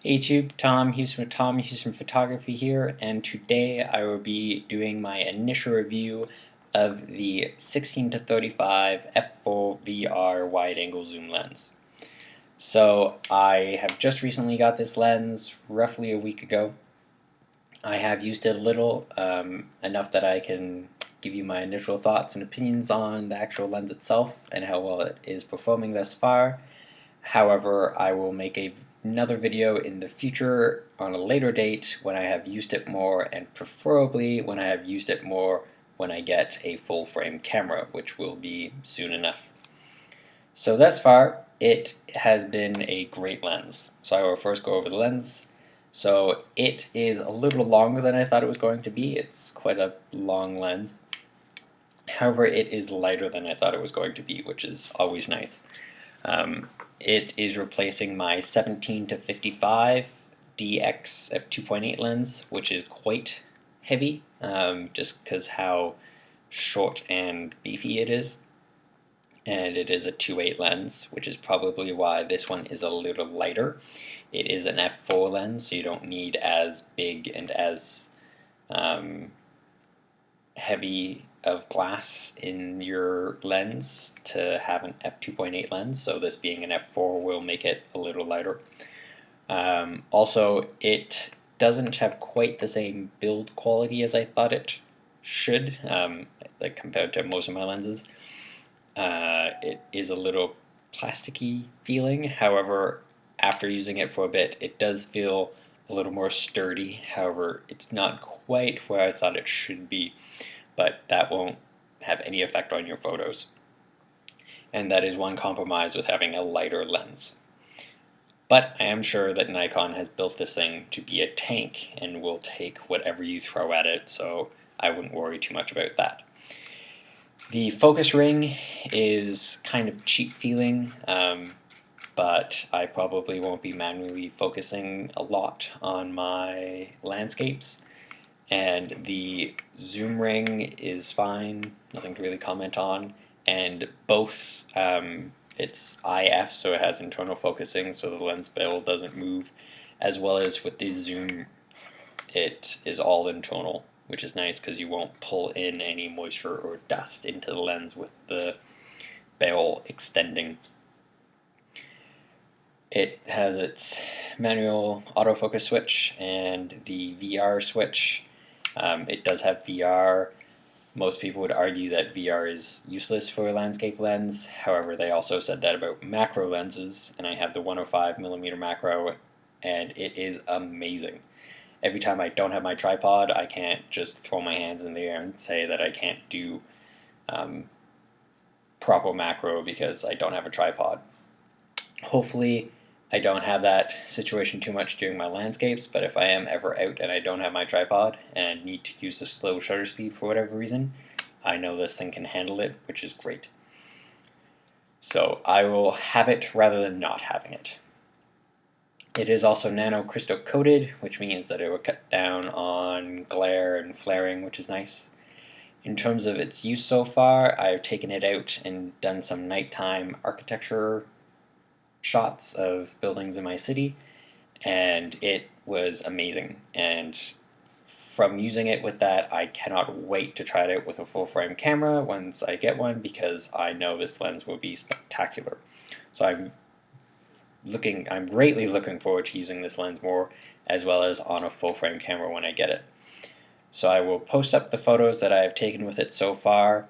Hey YouTube, Tom Houston Photography here, and today I will be doing my initial review of the 16 to 35 f4 VR wide-angle zoom lens. So I have just recently got this lens, roughly a week ago. I have used it a little, enough that I can give you my initial thoughts and opinions on the actual lens itself and how well it is performing thus far. However, I will make another video in the future on a later date when I have used it more, and preferably when I have used it more when I get a full frame camera, which will be soon enough. So thus far, it has been a great lens. So I will first go over the lens. So it is a little longer than I thought it was going to be. It's quite a long lens. However, it is lighter than I thought it was going to be, which is always nice. It is replacing my 17 to 55 DX f2.8 lens, which is quite heavy, just because how short and beefy it is. And it is a 2.8 lens, which is probably why this one is a little lighter. It is an f4 lens, so you don't need as big and as heavy of glass in your lens to have an f2.8 lens, so this being an f4 will make it a little lighter. Also, it doesn't have quite the same build quality as I thought it should, like compared to most of my lenses. It is a little plasticky feeling. However, after using it for a bit, it does feel a little more sturdy. However, it's not quite where I thought it should be, but that won't have any effect on your photos. And that is one compromise with having a lighter lens. But I am sure that Nikon has built this thing to be a tank and will take whatever you throw at it, so I wouldn't worry too much about that. The focus ring is kind of cheap feeling, but I probably won't be manually focusing a lot on my landscapes. And the zoom ring is fine, nothing to really comment on. And both, it's IF, so it has internal focusing, so the lens bevel doesn't move, as well as with the zoom, it is all internal, which is nice because you won't pull in any moisture or dust into the lens with the bevel extending. It has its manual autofocus switch and the VR switch. It does have VR. Most people would argue that VR is useless for a landscape lens. However, they also said that about macro lenses, and I have the 105mm macro, and it is amazing. Every time I don't have my tripod, I can't just throw my hands in the air and say that I can't do proper macro because I don't have a tripod. Hopefully, I don't have that situation too much during my landscapes, but if I am ever out and I don't have my tripod and need to use a slow shutter speed for whatever reason, I know this thing can handle it, which is great. So I will have it rather than not having it. It is also nano crystal coated, which means that it will cut down on glare and flaring, which is nice. In terms of its use so far, I've taken it out and done some nighttime architecture shots of buildings in my city, and it was amazing. And from using it with that, I cannot wait to try it out with a full frame camera once I get one, because I know this lens will be spectacular. So I'm greatly looking forward to using this lens more, as well as on a full frame camera when I get it. So I will post up the photos that I have taken with it so far.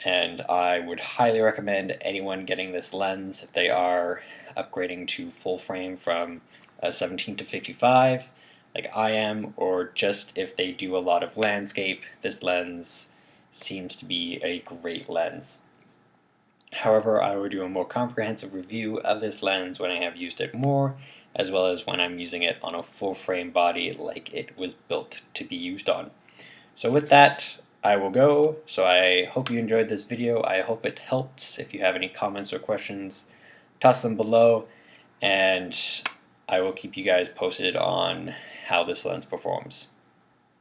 And I would highly recommend anyone getting this lens if they are upgrading to full frame from a 17 to 55 like I am, or just if they do a lot of landscape, this lens seems to be a great lens. However, I will do a more comprehensive review of this lens when I have used it more, as well as when I'm using it on a full frame body like it was built to be used on. So with that, I will go. So I hope you enjoyed this video. I hope it helped. If you have any comments or questions, toss them below, and I will keep you guys posted on how this lens performs.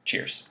Cheers.